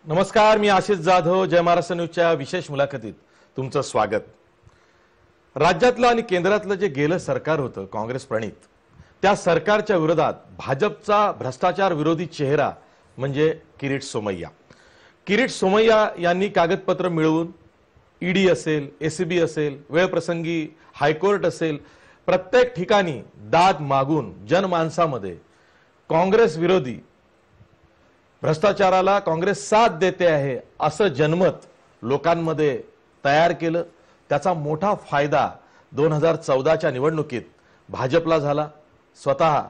नमस्कार, मी आशिष जाधव. जय महाराष्ट्र न्यूजच्या विशेष मुलाखतीत तुमचं स्वागत. राज्यातलं आणि केंद्रातलं जे गेलं सरकार होतं काँग्रेस प्रणित, त्या सरकारच्या विरोधात भाजपचा भ्रष्टाचार विरोधी चेहरा म्हणजे किरीट सोमय्या. किरीट सोमय्या यांनी कागदपत्र मिळवून ईडी असेल, एसीबी असेल, वेळप्रसंगी हायकोर्ट असेल, प्रत्येक ठिकाणी दाद मागून जनमानसामध्ये काँग्रेस विरोधी भ्रष्टाचाराला काँग्रेस साथ देते आहे असं जनमत लोकांमध्ये तयार केलं. त्याचा मोठा फायदा 2014च्या निवडणुकीत भाजपला झाला, स्वतः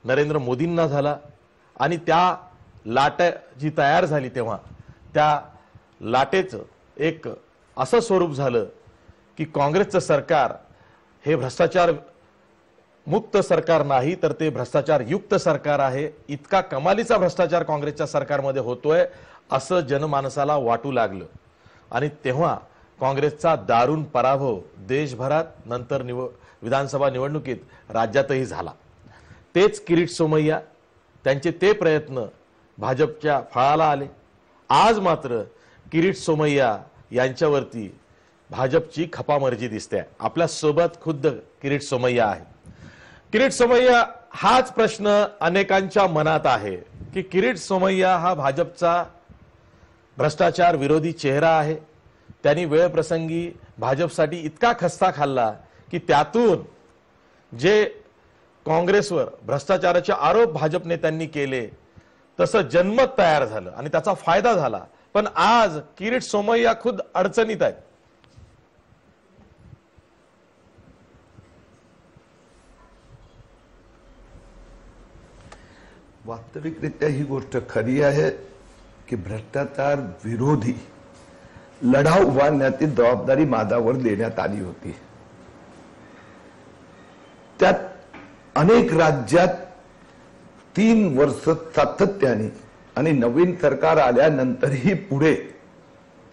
नरेंद्र मोदींना झाला. आणि त्या लाट जी तयार झाली तेव्हा त्या लाटेचं एक असं स्वरूप झालं की काँग्रेसचं सरकार हे भ्रष्टाचार मुक्त सरकार नाही तर ते भ्रष्टाचार युक्त सरकार आहे. इतका कमालीचा भ्रष्टाचार काँग्रेसच्या सरकारमध्ये होतोय असं जनमानसाला वाटू लागलं. आणि तेव्हा काँग्रेसचा दारुण पराभव देशभरात, नंतर विधानसभा निवडणुकीत राज्यातही झाला. तेच किरीट सोमय्या, त्यांचे ते प्रयत्न भाजपच्या फळाला आले. आज मात्र किरीट सोमय्या यांच्यावरती भाजपची खपामर्जी दिसते. आपल्या सोबत खुद्द किरीट सोमय्या आहे. किरीट सोमय्या, हाच प्रश्न अनेकांच्या मनात आहे की किरीट सोमय्या हा भाजपचा भ्रष्टाचार विरोधी चेहरा आहे. त्यांनी वेळप्रसंगी भाजपसाठी इतका खस्ता खाल्ला की त्यातून जे काँग्रेसवर भ्रष्टाचाराचे आरोप भाजप नेत्यांनी केले तसं जनमत तयार झालं आणि त्याचा फायदा झाला. पण आज किरीट सोमय्या खुद अडचणीत आहेत. वास्तविकरित्या ही गोष्ट खरी आहे की भ्रष्टाचार विरोधी लढा उभारण्याची जबाबदारी माझ्यावर देण्यात आली होती. त्यात अनेक राज्यात 3 वर्ष सातत्याने आणि नवीन सरकार आल्यानंतरही पुढे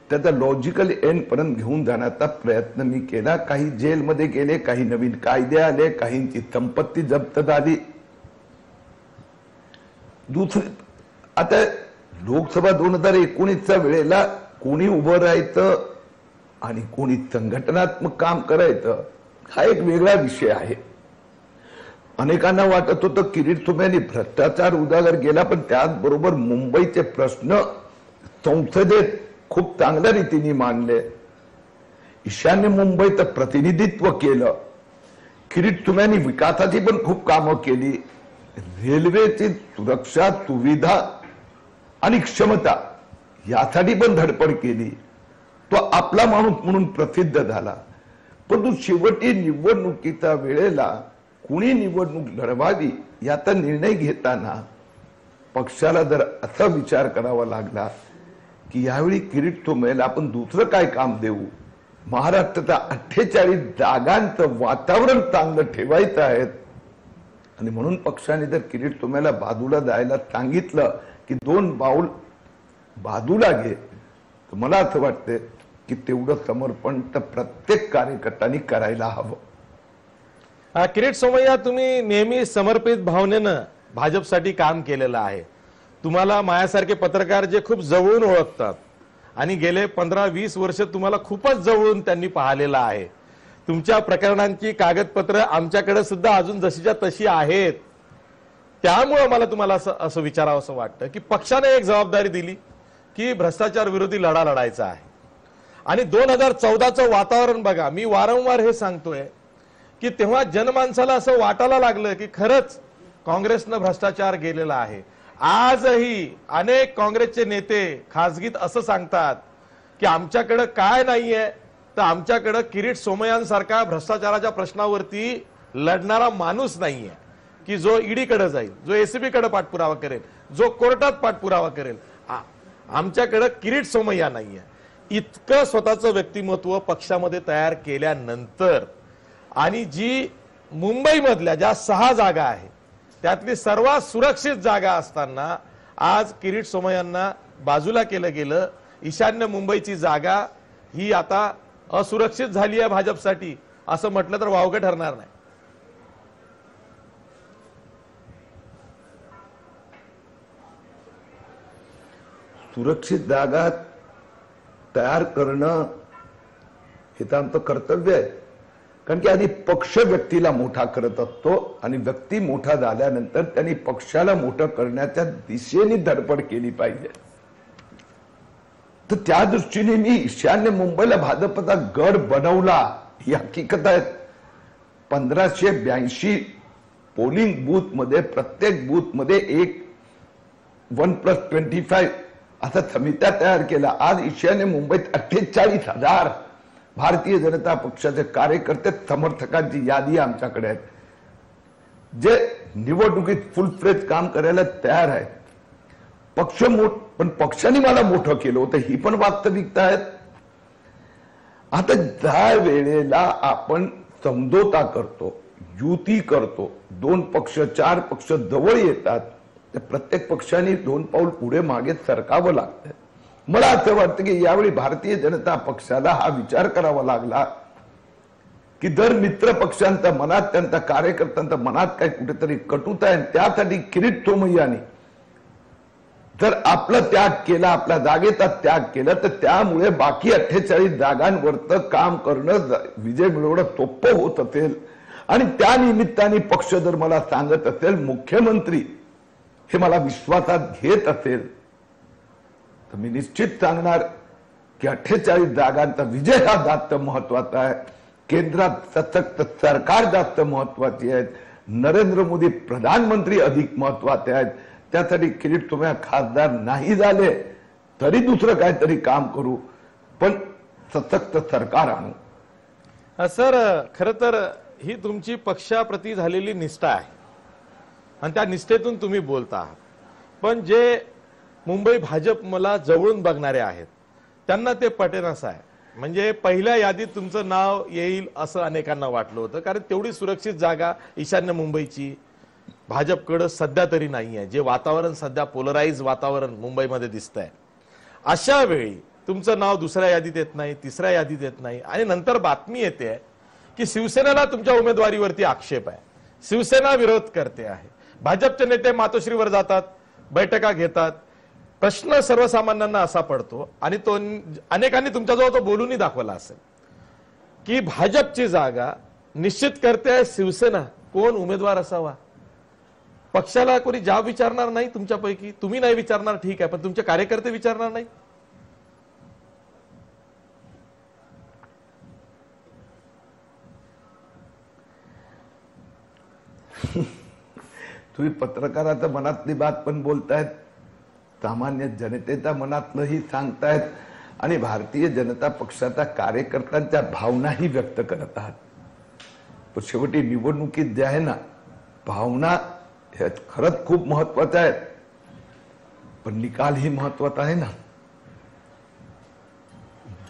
त्याचा लॉजिकल एंड पर्यंत घेऊन जाण्याचा प्रयत्न मी केला. काही जेलमध्ये गेले, काही नवीन कायदे आले, काहींची संपत्ती जप्त झाली. दुसरी, आता लोकसभा 2019च्या वेळेला कोणी उभं राहायचं आणि कोणी संघटनात्मक काम करायचं हा एक वेगळा विषय आहे. अनेकांना वाटत होतं किरीट सोमय्यांनी भ्रष्टाचार उजागर केला, पण त्याचबरोबर मुंबईचे प्रश्न संसदेत खूप चांगल्या रीतीने मांडले. ईशान्य मुंबईचं प्रतिनिधित्व केलं. किरीट सोमय्यांनी विकासाची पण खूप कामं केली. रेल्वेची सुरक्षा, सुविधा आणि क्षमता यासाठी पण धडपड केली. तो आपला माणूस म्हणून प्रसिद्ध झाला. परंतु शेवटी निवडणुकीच्या वेळेला कुणी निवडणूक लढवावी याचा निर्णय घेताना पक्षाला जर असा विचार करावा लागला की यावेळी किरीट सोमय्याला आपण दुसरं काय काम देऊ, महाराष्ट्राच्या 48 जागांचं वातावरण चांगलं ठेवायचं आहे. आणि म्हणून पक्षाने जर किरीट सोमय्याला बाजूला जायला सांगितलं की 2 पाऊल बाजूला घे, तर मला असं वाटतं की तेवढं समर्पण तर प्रत्येक कार्यकर्त्यांनी करायला हवं. किरीट सोमय्या, तुम्ही नेहमी समर्पित भावनेनं भाजपसाठी काम केलेलं आहे. तुम्हाला माझ्यासारखे पत्रकार जे खूप जवळून ओळखतात आणि गेले 15-20 वर्ष तुम्हाला खूपच जवळून त्यांनी पाहिलेलं आहे. तुमच्या प्रकरणांची कागदपत्र आमच्याकडे सुद्धा अजून जशीच्या तशी आहेत. त्यामुळे मला तुम्हाला असं विचारावं असं वाटतं की पक्षाने एक जबाबदारी दिली की भ्रष्टाचार विरोधी लढा लढायचा आहे. आणि 2014चं वातावरण बघा, मी वारंवार हे सांगतोय की तेव्हा जनमानसाला असं वाटायला लागलं की खरंच काँग्रेसनं भ्रष्टाचार केलेला आहे. आजही अनेक काँग्रेसचे नेते खासगीत असं सांगतात की आमच्याकडे काय नाहीये, तर आमच्याकडे किरीट सोमय्यांसारखा भ्रष्टाचाराच्या प्रश्नावरती लढणारा माणूस नाहीये की जो ईडीकडे जाईल, जो एसीबी कडे पाठपुरावा करेल, जो कोर्टात पाठपुरावा करेल. आमच्याकडे किरीट सोमय्या नाहीये. इतकं स्वतःचं व्यक्तिमत्व पक्षामध्ये तयार केल्यानंतर आणि जी मुंबईमधल्या ज्या 6 जागा आहेत त्यातली सर्वात सुरक्षित जागा असताना आज किरीट सोमय्यांना बाजूला केलं गेलं. ईशान्य मुंबईची जागा ही आता असुरक्षित झाली आहे भाजपसाठी असं म्हटलं तर वावगं ठरणार नाही. सुरक्षित जागा तयार करणं हे तर आमचं कर्तव्य आहे. कारण की आधी पक्ष व्यक्तीला मोठा करत असतो आणि व्यक्ती मोठा झाल्यानंतर त्यांनी पक्षाला मोठं करण्याच्या दिशेने धडपड केली पाहिजे. तर त्या दृष्टीने मी ईशान्य मुंबईला भाजपचा गड बनवला ही हकीकत आहे. 1582 पोलिंग बूथ मध्ये प्रत्येक बूथ मध्ये एक 1+25 असा समित्या तयार केला. आज ईशान्य मुंबईत 48,000 भारतीय जनता पक्षाचे कार्यकर्ते समर्थकांची यादी आमच्याकडे आहेत, जे निवडणुकीत फुल फ्लेज काम करायला तयार आहेत. पक्ष पण पक्षाने मला मोठं केलं होतं ही पण वास्तविकता आहे. आता ज्या वेळेला आपण समझोता करतो, युती करतो, 2 पक्ष 4 पक्ष जवळ येतात, तर प्रत्येक पक्षाने 2 पाऊल पुढे मागे सरकावं लागतं. मला असं वाटतं की यावेळी भारतीय जनता पक्षाला हा विचार करावा लागला की दर मित्र पक्षांच्या मनात, त्यांच्या कार्यकर्त्यांच्या मनात काही कुठेतरी कटुता आहे. त्यासाठी किरीट सोमय्यांनी जर आपला त्याग केला, आपल्या जागेचा त्याग केला, तर त्यामुळे बाकी 48 जागांवरचं काम करणं, विजय मिळवणं सोपं होत असेल. आणि त्या निमित्ताने पक्ष जर मला सांगत असेल, मुख्यमंत्री हे मला विश्वासात घेत असेल, तर मी निश्चित सांगणार की 48 जागांचा विजय हा जास्त महत्वाचा आहे. केंद्रात सशक्त सरकार जास्त महत्वाची आहे. नरेंद्र मोदी प्रधानमंत्री अधिक महत्वाचे आहेत. त्यासाठी किरीट सोमय्या खासदार नाही झाले तरी दुसरं काहीतरी काम करू, पण सशक्त सरकार आणू. सर, खरं तर ही तुमची पक्षाप्रती झालेली निष्ठा आहे आणि त्या निष्ठेतून तुम्ही बोलता आहात. पण जे मुंबई भाजप मला जवळून बघणारे आहेत त्यांना ते पटेन असं आहे. म्हणजे पहिल्या यादीत तुमचं नाव येईल असं अनेकांना वाटलं होतं, कारण तेवढी सुरक्षित जागा ईशान्य मुंबईची भाजपकडे सध्या तरी नाही आहे. जे वातावरण सध्या पोलराइज वातावरण मुंबईमध्ये दिसतंय, अशा वेळी तुमचं नाव दुसऱ्या यादीत येत नाही, तिसऱ्या यादीत येत नाही, आणि नंतर बातमी येते की शिवसेनेला तुमच्या उमेदवारीवरती आक्षेप आहे, शिवसेना विरोध करते आहे. भाजपचे नेते मातोश्रीवर जातात, बैठका घेतात. प्रश्न सर्वसामान्यांना असा पडतो, आणि तो अनेकांनी तुमच्याजवळ तो बोलूनही दाखवला असेल, की भाजपची जागा निश्चित करते शिवसेना, कोण उमेदवार असावा. पक्षाला कोणी जाब विचारणार नाही तुमच्यापैकी, तुम्ही नाही विचारणार ठीक आहे, पण तुमचे कार्यकर्ते विचारणार नाही. तुम्ही पत्रकाराच्या मनातली बात पण बोलतायत, सामान्य जनतेच्या मनातलंही सांगतायत, आणि भारतीय जनता पक्षाच्या कार्यकर्त्यांच्या भावनाही व्यक्त करत आहात. पण शेवटी निवडणुकीत जे आहे ना, भावना हे खरंच खूप महत्वाचं आहे, पण निकालही महत्वाचा आहे ना.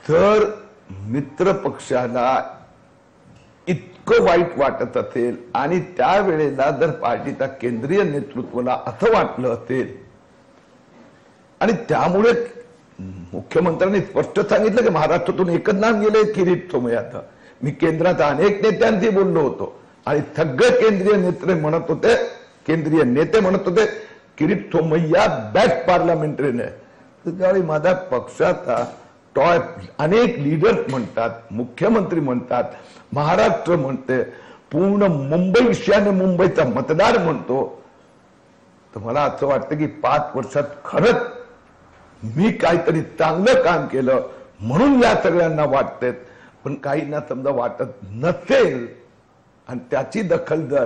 जर मित्र पक्षाला इतकं वाईट वाटत असेल आणि त्यावेळेला जर पार्टीच्या केंद्रीय नेतृत्वाला असं वाटलं असेल, आणि त्यामुळे मुख्यमंत्र्यांनी स्पष्ट सांगितलं की महाराष्ट्रातून एकच नाव गेले किरीट सोमय्याचं. मी केंद्राच्या अनेक नेत्यांशी बोललो होतो आणि सगळे केंद्रीय नेते म्हणत होते किरीट सोमय्या बेस्ट पार्लमेंटरीयन आहे. त्यावेळी माझ्या पक्षाचा टॉप अनेक लीडर्स म्हणतात, मुख्यमंत्री म्हणतात, महाराष्ट्र म्हणते, पूर्ण मुंबई ईशान्य मुंबईचा मतदार म्हणतो. तर मला असं वाटतं की 5 वर्षात खरंच मी काहीतरी चांगलं काम केलं म्हणून या सगळ्यांना वाटतेत. पण काहींना समजा वाटत नसेल आणि त्याची दखल जर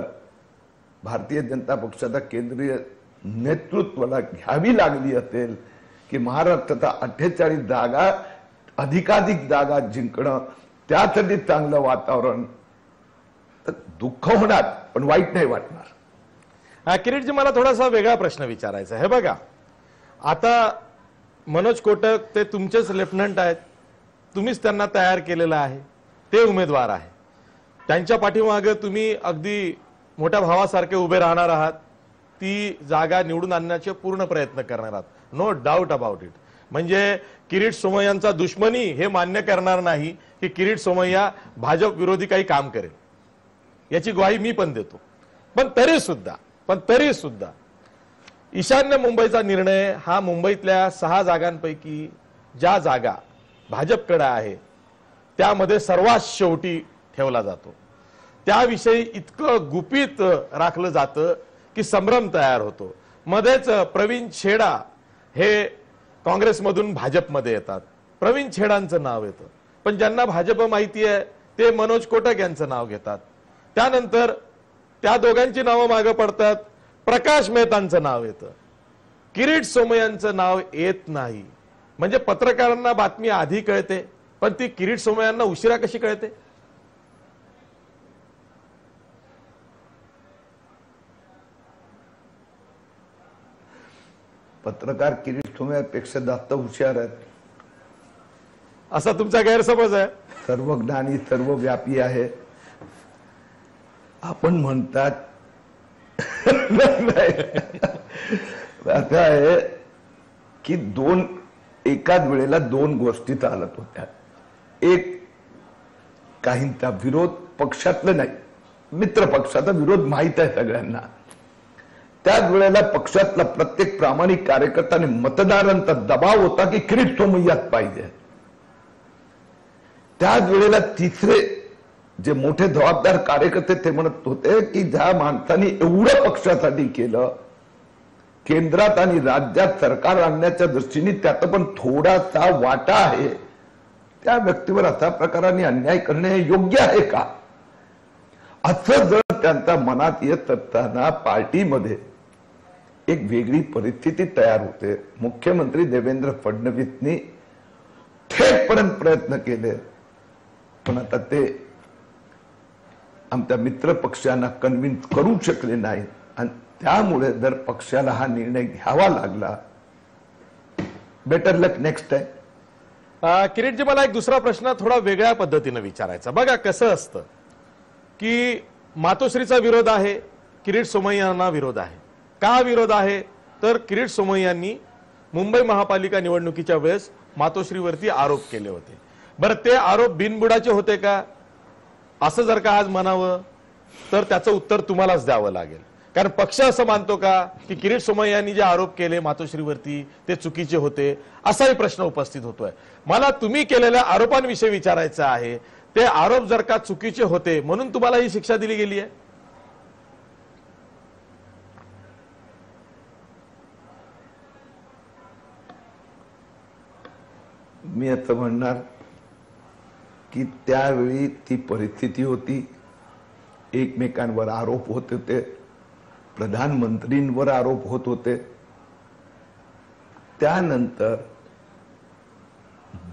भारतीय जनता पक्षाच्या केंद्रीय नेतृत्वाला घ्यावी लागली असेल की महाराष्ट्राचा 48 जागा अधिकाधिक जागा जिंकणं, त्यासाठी चांगलं वातावरण, तर दुःख होणार पण वाईट नाही वाटणार. किरीटजी, मला थोडासा वेगळा प्रश्न विचारायचा आहे. हे बघा, आता मनोज कोटक ते तुमचेच लेफ्टनंट आहेत, तुम्हीच त्यांना तयार केलेलं आहे, ते उमेदवार आहे, त्यांच्या पाठीमागे तुम्ही अगदी मोठ्या भावासारखे उभे राहणार आहात, ती जागा निवडून आणण्याचे पूर्ण प्रयत्न करणार आहात, नो डाऊट अबाउट इट. म्हणजे किरीट सोमय्यांचा दुश्मनी हे मान्य करणार नाही की किरीट सोमय्या भाजप विरोधी काही काम करेल, याची ग्वाही मी पण देतो. पण तरी सुद्धा ईशान्य मुंबईचा निर्णय हा मुंबईतल्या 6 जागांपैकी ज्या जागा भाजपकडे आहे त्यामध्ये सर्वात शेवटी ठेवला जातो. त्याविषयी इतकं गुपित राखलं जातं की संभ्रम तयार होतो. मध्येच प्रवीण छेडा हे काँग्रेसमधून भाजपमध्ये येतात. प्रवीण छेडांचं नाव येतं, पण ज्यांना भाजप माहिती आहे ते मनोज कोटक यांचं नाव घेतात. त्यानंतर त्या दोघांची नावं मागे पडतात. प्रकाश मेहतांचं नाव येतं, किरीट सोमय्यांचं नाव येत नाही. म्हणजे पत्रकारांना बातमी आधी कळते, पण ती किरीट सोमय्यांना उशिरा कशी कळते? पत्रकार किरीट सोमय्यापेक्षा जास्त हुशार आहेत, असा तुमचा गैरसमज आहे. सर्वज्ञानी सर्वव्यापी आहे. आपण म्हणतात असं आहे की एकाच वेळेला 2 गोष्टी चालत होत्या. एक, काहींचा विरोध पक्षातला नाही, मित्र पक्षाचा विरोध माहित आहे सगळ्यांना. त्याच वेळेला पक्षातला प्रत्येक प्रामाणिक कार्यकर्त्याने मतदारांचा दबाव होता की किरीट सोमय्याच पाहिजे. त्याच वेळेला तिसरे जे मोठे जबाबदार कार्यकर्ते ते म्हणत होते की ज्या माणसाने एवढं पक्षासाठी केलं, केंद्रात आणि राज्यात सरकार आणण्याच्या दृष्टीने त्यात पण थोडासा वाटा आहे, त्या व्यक्तीवर अशा प्रकाराने अन्याय करणे योग्य आहे का, असं जर त्यांच्या मनात येत असताना पार्टीमध्ये एक वेगळी परिस्थिती तयार होते. मुख्यमंत्री देवेंद्र फडणवीसनी थेटपर्यंत प्रयत्न केले, पण आता ते आमच्या मित्र पक्षांना कन्व्हिन्स करू शकले नाहीत आणि त्यामुळे जर पक्षाला हा निर्णय घ्यावा लागला, बेटर लक नेक्स्ट टाइम. किरीटजी, मला एक दुसरा प्रश्न थोडा वेगळ्या पद्धतीने विचारायचा. बघा कसं असतं की मातोश्रीचा विरोध आहे, किरीट सोमय्यांना विरोध आहे. का विरोध आहे तर किरीट सोमय्यांनी मुंबई महापालिका निवडणुकीच्या वेळेस मातोश्रीवरती आरोप केले होते. बरं, ते आरोप बिनबुडाचे होते का असं जर का आज म्हणावं तर त्याचं उत्तर तुम्हालाच द्यावं लागेल. कारण पक्ष असं मानतो का की किरीट सोमय्यांनी जे आरोप केले मातोश्रीवरती ते चुकीचे होते, असाही प्रश्न उपस्थित होतोय. मला तुम्ही केलेल्या आरोपांविषयी विचारायचं आहे. ते आरोप जर का चुकीचे होते म्हणून तुम्हाला ही शिक्षा दिली गेली आहे? मी असं म्हणणार की त्यावेळी ती परिस्थिती होती, एकमेकांवर आरोप होत होते, प्रधानमंत्रींवर आरोप होत होते. त्यानंतर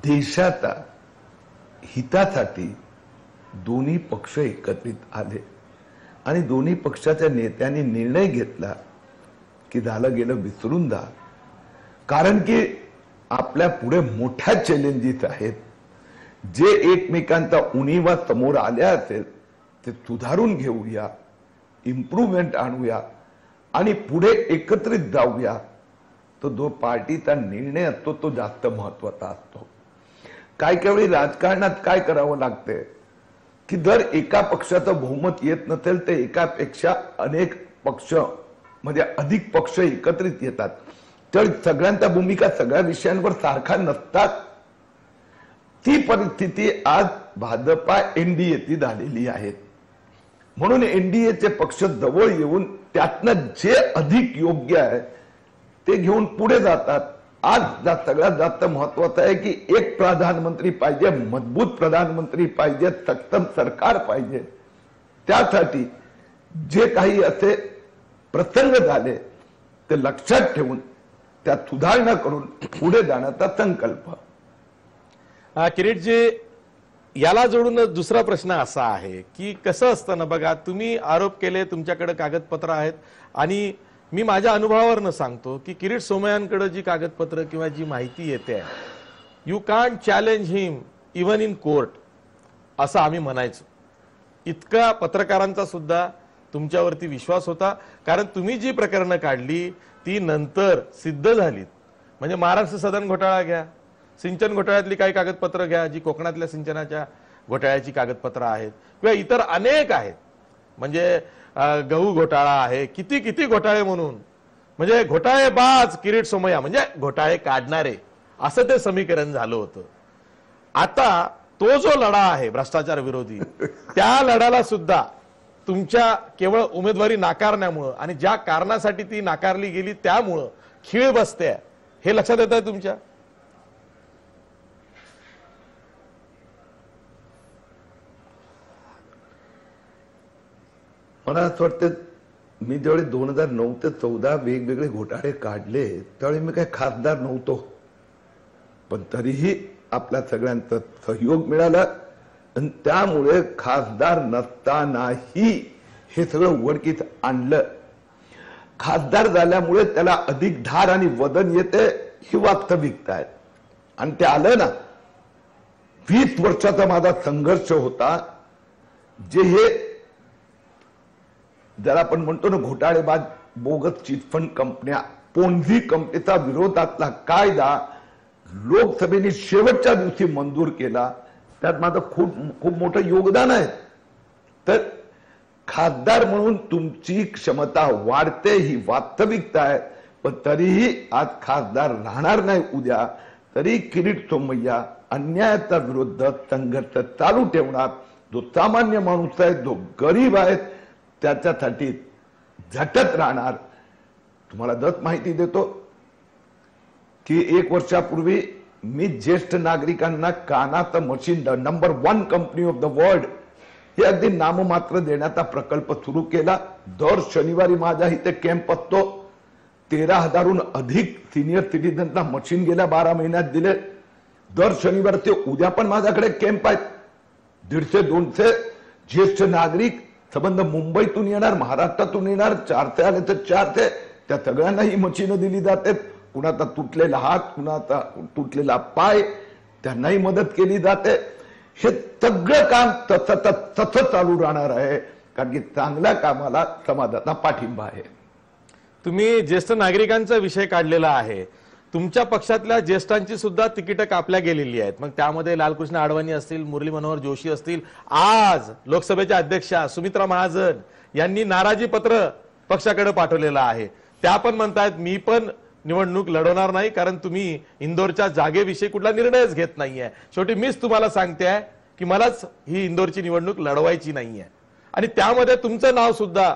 देशाच्या हितासाठी दोन्ही पक्ष एकत्रित आले आणि दोन्ही पक्षाच्या नेत्यांनी निर्णय घेतला की झालं गेलं विसरून जा, कारण की आपल्या पुढे मोठ्या चॅलेंजेस आहेत. जे एकमेकांचा उणीवा समोर आल्या असेल ते सुधारून घेऊया, इम्प्रूव्हमेंट आणूया आणि पुढे एकत्रित जाऊया. तो जो पार्टीचा निर्णय असतो तो जास्त महत्वाचा असतो. काही वेळी राजकारणात काय करावं लागते की जर एका पक्षाचं बहुमत येत नसेल तर एकापेक्षा अनेक पक्ष म्हणजे अधिक पक्ष एकत्रित येतात, तर सगळ्यांच्या भूमिका सगळ्या विषयांवर सारखा नसतात. ती परिस्थिती आज भाजपा एनडीएची झालेली आहे. म्हणून एनडीएचे पक्ष जवळ येऊन त्यातनं जे अधिक योग्य आहे ते घेऊन पुढे जातात. आज सगळ्यात जास्त महत्वाचं आहे की एक प्रधानमंत्री पाहिजे, मजबूत प्रधानमंत्री पाहिजे, सक्षम सरकार पाहिजे. त्यासाठी जे काही असे प्रसंग झाले ते लक्षात ठेवून त्यात सुधारणा करून पुढे जाण्याचा संकल्प. किरीटजी, याला जोडून दुसरा प्रश्न असा आहे की कसं असतं ना, बघा तुम्ही आरोप केले, तुमच्याकडे कागदपत्र आहेत आणि मी माझ्या अनुभवावरनं सांगतो की किरीट सोमय्यांकडे जी कागदपत्र किंवा जी माहिती येते, you can't challenge him even in court, असं आम्ही म्हणायचो. इतका पत्रकारांचा सुद्धा तुमच्यावरती विश्वास होता, कारण तुम्ही जी प्रकरणं काढली ती नंतर सिद्ध झालीत. म्हणजे महाराष्ट्र सदन घोटाळा घ्या, सिंचन घोटाळ्यातली काही कागदपत्र घ्या, जी कोकणातल्या सिंचनाच्या घोटाळ्याची कागदपत्र आहेत, किंवा इतर अनेक आहेत. म्हणजे गहू घोटाळा आहे, किती किती घोटाळे म्हणून म्हणजे घोटाळेबाज किरीट सोमय्या म्हणजे घोटाळे काढणारे असं ते समीकरण झालं होतं. आता तो जो लढा आहे भ्रष्टाचार विरोधी, त्या लढ्याला सुद्धा तुमच्या केवळ उमेदवारी नाकारण्यामुळं आणि ज्या कारणासाठी ती नाकारली गेली त्यामुळं खीळ बसते, हे लक्षात येत आहे तुमच्या? मला असं वाटतं मी ज्यावेळी 2009 ते 14 वेगवेगळे घोटाळे काढले त्यावेळी मी काही खासदार नव्हतो, पण तरीही आपल्या सगळ्यांचा सहयोग मिळाला आणि त्यामुळे खासदार नसतानाही हे सगळं उघडकीस आणलं. खासदार झाल्यामुळे त्याला अधिक धार आणि वजन येते ही वास्तविकता आहे आणि ते आलं ना. 20 वर्षाचा माझा संघर्ष होता, जे हे ज्याला आपण म्हणतो ना घोटाळेबाज बोगस चिटफंड कंपन्या, पोन्झी कंपनीचा विरोधातला कायदा लोकसभेने शेवटच्या दिवशी मंजूर केला, त्यात माझं खूप खूप मोठं योगदान आहे. तर खासदार म्हणून तुमची क्षमता वाढते ही वास्तविकता आहे, पण तरीही आज खासदार राहणार नाही उद्या, तरी किरीट सोमय्या अन्यायाचा विरुद्ध संघर्ष चालू ठेवणार. जो सामान्य माणूस आहे, जो गरीब आहे, त्याच्यासाठी झटत राहणार. तुम्हाला दत माहिती देतो की 1 वर्षापूर्वी मी ज्येष्ठ नागरिकांना कानाचं machine number 1 company of the world हे अगदी नाममात्र देण्याचा प्रकल्प सुरू केला. दर शनिवारी माझ्या इथे कॅम्प असतो. 13,000हून अधिक सिनियर सिटीजनना मशीन गेल्या 12 महिन्यात दिले. दर शनिवार ते उद्या पण माझ्याकडे कॅम्प आहेत. 150-200 ज्येष्ठ नागरिक संबंध मुंबईतून येणार, महाराष्ट्रातून येणार, 400 आले तर 400, त्या सगळ्यांना ही मशीन दिली जाते. कुणाचा तुटलेला हात, कुणाचा तुटलेला पाय, त्यांनाही मदत केली जाते. हे सगळं काम तसं चालू राहणार आहे, कारण की चांगल्या कामाला समाजाचा पाठिंबा आहे. तुम्ही ज्येष्ठ नागरिकांचा विषय काढलेला आहे. तुमच्या पक्षातल्या ज्येष्ठांची सुद्धा तिकीट कापल्या गेलेली आहेत. मग त्यामध्ये लालकृष्ण अडवाणी असतील, मुरली मनोहर जोशी असतील, आज लोकसभेच्या अध्यक्षा सुमित्रा महाजन यांनी नाराजी पत्र पक्षाकडे पाठवलेलं आहे. त्या पण म्हणतायत मी पण निवडणूक लढवणार नाही, कारण तुम्ही इंदोरच्या जागेविषयी कुठला निर्णयच घेत नाहीये. शेवटी मीच तुम्हाला सांगते की मलाच ही इंदोरची निवडणूक लढवायची नाहीये, आणि त्यामध्ये तुमचं नाव सुद्धा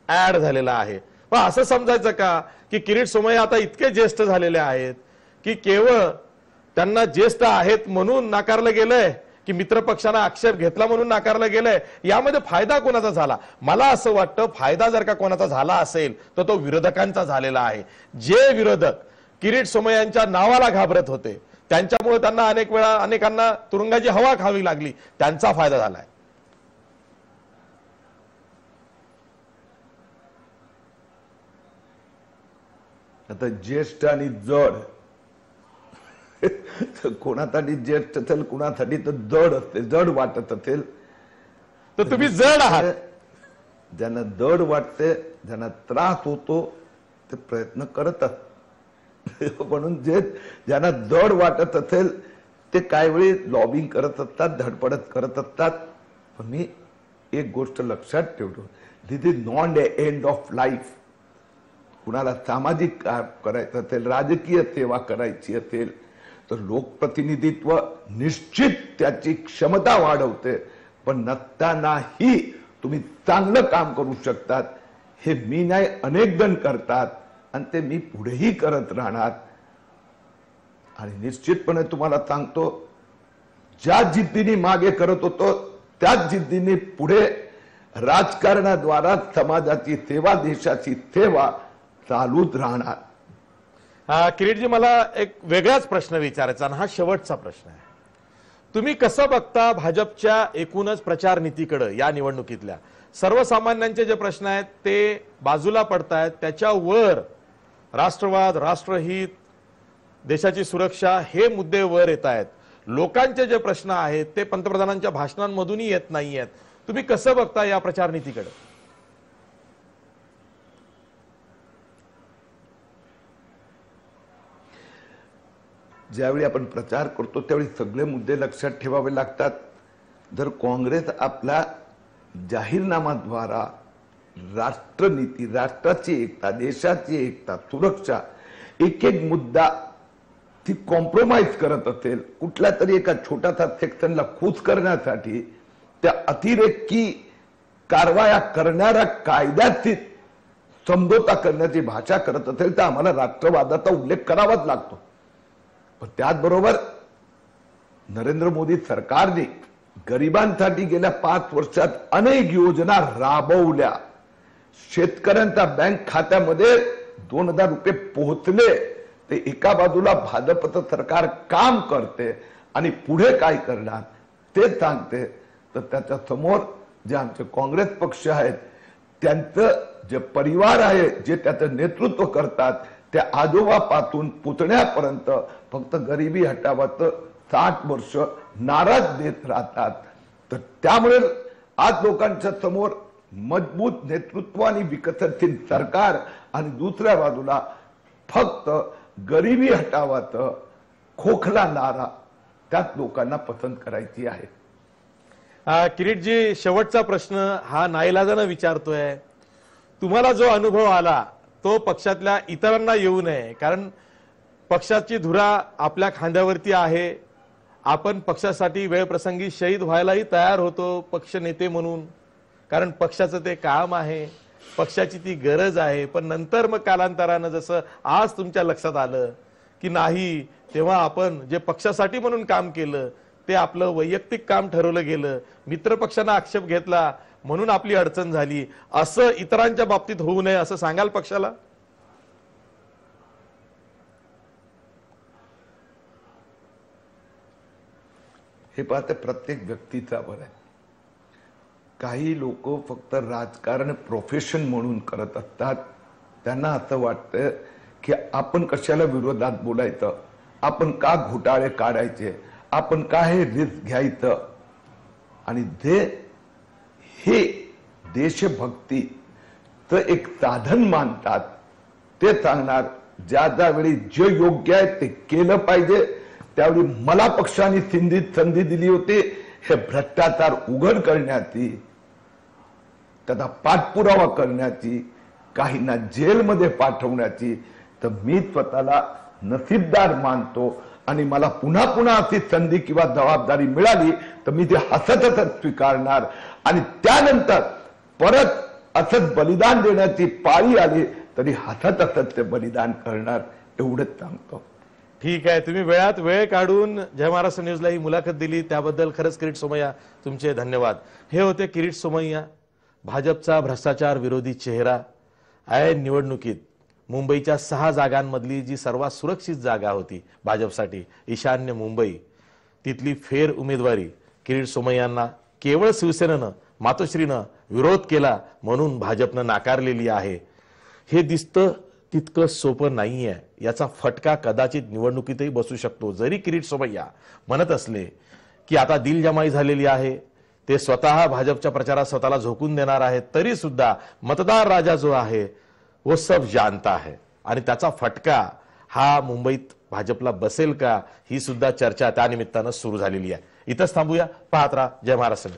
ऍड झालेलं आहे. पण असं समजायचं का की किरीट सोमय्या आता इतके ज्येष्ठ झालेले आहेत की केवळ त्यांना ज्येष्ठ आहेत म्हणून नाकारलं गेलंय, की मित्र पक्षाने आक्षेप घेतला म्हणून नाकारलं गेलंय? यामध्ये फायदा कोणाचा झाला? मला असं वाटतं फायदा जर का कोणाचा झाला असेल तर तो विरोधकांचा झालेला आहे. जे विरोधक किरीट सोमय्यांच्या नावाला घाबरत होते, त्यांच्यामुळे त्यांना अनेक वेळा अनेकांना तुरुंगाची हवा खावी लागली, त्यांचा फायदा झालाय. आता ज्येष्ठ आणि जड कोणासाठी ज्येष्ठ असेल, कुणासाठी तर जड असते, जड वाटत असेल तर तुम्ही जड आहात. ज्यांना जड वाटते, ज्यांना त्रास होतो ते प्रयत्न करतात. म्हणून ज्यांना जड वाटत असेल ते काही वेळी लॉबिंग करत असतात, धडपडत करत असतात. पण मी एक गोष्ट लक्षात ठेवतो, this is not a end of life. कुणाला सामाजिक काम करायचं असेल, राजकीय सेवा करायची असेल तर लोकप्रतिनिधित्व निश्चित त्याची क्षमता वाढवते, पण नसतानाही तुम्ही चांगलं काम करू शकतात. हे मी नाही, अनेक जण करतात आणि ते मी पुढेही करत राहणार. आणि निश्चितपणे तुम्हाला सांगतो, ज्या जिद्दीने मागे करत होतो त्याच जिद्दीने पुढे राजकारणाद्वारा समाजाची सेवा, देशाची सेवा चालूच राहणार. किरीटजी, मला एक वेगळाच प्रश्न विचारायचा आणि हा शेवटचा प्रश्न आहे. तुम्ही कसं बघता भाजपच्या एकूणच प्रचार नीतीकडे या निवडणुकीतल्या? सर्वसामान्यांचे जे प्रश्न आहेत ते बाजूला पडतायत, त्याच्यावर राष्ट्रवाद, राष्ट्रहित, देशाची सुरक्षा हे मुद्दे वर येत आहेत. लोकांचे जे प्रश्न आहेत ते पंतप्रधानांच्या भाषणांमधूनही येत नाहीयेत. तुम्ही कसं बघता या प्रचार नीतीकडे? ज्यावेळी आपण प्रचार करतो त्यावेळी सगळे मुद्दे लक्षात ठेवावे लागतात. जर काँग्रेस आपला जाहीरनामाद्वारा राष्ट्रनीती, राष्ट्राची एकता, देशाची एकता, सुरक्षा, एक एक मुद्दा ती कॉम्प्रोमाइज करत असेल, कुठल्या तरी एका छोट्याशा सेक्शनला खुश करण्यासाठी त्या अतिरेकी कारवाया करणाऱ्या कायद्याची समझोता करण्याची भाषा करत असेल तर आम्हाला राष्ट्रवादाचा उल्लेख करावाच लागतो. पण त्याचबरोबर नरेंद्र मोदी सरकारने गरिबांसाठी गेल्या 5 वर्षात अनेक योजना राबवल्या. शेतकऱ्यांच्या बँक खात्यामध्ये 2000 रुपये पोहोचले. ते एका बाजूला भाजपचं सरकार काम करते आणि पुढे काय करणार ते सांगते. तर त्याच्या समोर जे आमचे काँग्रेस पक्ष आहेत, त्यांचं जे परिवार आहे, जे त्याचं नेतृत्व करतात, त्या आजोबापासून पुतण्यापर्यंत फक्त गरिबी हटावाचं 60 वर्ष नाराज देत राहतात. तर त्यामुळे आज लोकांच्या समोर मजबूत नेतृत्व आणि विकसनशील सरकार आणि दुसऱ्या बाजूला फक्त गरिबी हटावाचं खोखला नारा त्यात लोकांना पसंत करायची आहे. किरीटजी, शेवटचा प्रश्न हा नाईलाजानं विचारतोय. तुम्हाला जो अनुभव आला तो पक्षातल्या इतरांना येऊ नये, कारण पक्षाची धुरा आपल्या खांद्यावरती आहे. आपण पक्षासाठी वेळप्रसंगी शहीद व्हायलाही तयार होतो पक्ष नेते म्हणून, कारण पक्षाचं ते काम आहे, पक्षाची ती गरज आहे. पण नंतर मग कालांतरानं जसं आज तुमच्या लक्षात आलं की नाही, तेव्हा आपण जे पक्षासाठी म्हणून काम केलं ते आपलं वैयक्तिक काम ठरवलं गेलं, मित्रपक्षांना आक्षेप घेतला म्हणून आपली अडचण झाली, असं इतरांच्या बाबतीत होऊ नये असं सांगाल पक्षाला? हे पाहते प्रत्येक व्यक्तीचा वर आहे. काही लोक फक्त राजकारण प्रोफेशन म्हणून करत असतात. त्यांना असं वाटतं की आपण कशाला विरोधात बोलायचं, आपण का घोटाळे काढायचे, आपण का हे रिस्क घ्यायचं. आणि हे देशभक्तीचं एक साधन मानतात. ते सांगणार ज्या वेळी जे योग्य आहे ते केलं पाहिजे. त्यावेळी मला पक्षाने संधी दिली होती हे भ्रष्टाचार उघड करण्याची, त्याचा पाठपुरावा करण्याची, काहींना जेलमध्ये पाठवण्याची. तर मी स्वतःला नसीबदार मानतो आणि मला पुन्हा पुन्हा अशी संधी किंवा जबाबदारी मिळाली तर मी ती हसत स्वीकारणार. आणि त्यानंतर परत असंच बलिदान देण्याची पाळी आली तरी हसत ते बलिदान करणार, एवढंच सांगतो. ठीक आहे, तुम्ही वेळात वेळ काढून जय महाराष्ट्र न्यूजला ही मुलाखत दिली त्याबद्दल खरंच किरीट सोमय्या तुमचे धन्यवाद. हे होते किरीट सोमय्या, भाजपचा भ्रष्टाचार विरोधी चेहरा. आहे निवडणुकीत मुंबईच्या 6 जागांमधली जी सर्वात सुरक्षित जागा होती भाजपसाठी, ईशान्य मुंबई, तिथली फेर उमेदवारी किरीट सोमय्यांना केवळ शिवसेनेनं, मातोश्रीनं विरोध केला म्हणून भाजपनं नाकारलेली आहे. हे दिसतं तितकं सोपं नाहीये. याचा फटका कदाचित निवडणुकीतही बसू शकतो. जरी किरीट सोमय्या म्हणत असले की आता दिलजमाई झालेली आहे, ते स्वतः भाजपच्या प्रचारात स्वतःला झोकून देणार आहेत, तरी सुद्धा मतदार राजा जो आहे वो सब जानता है. आणि त्याचा फटका हा मुंबईत भाजपला बसेल का, ही सुद्धा चर्चा त्या निमित्तानं सुरू झालेली आहे. इथंच थांबूया. पाहत राहा जय महाराष्ट्र.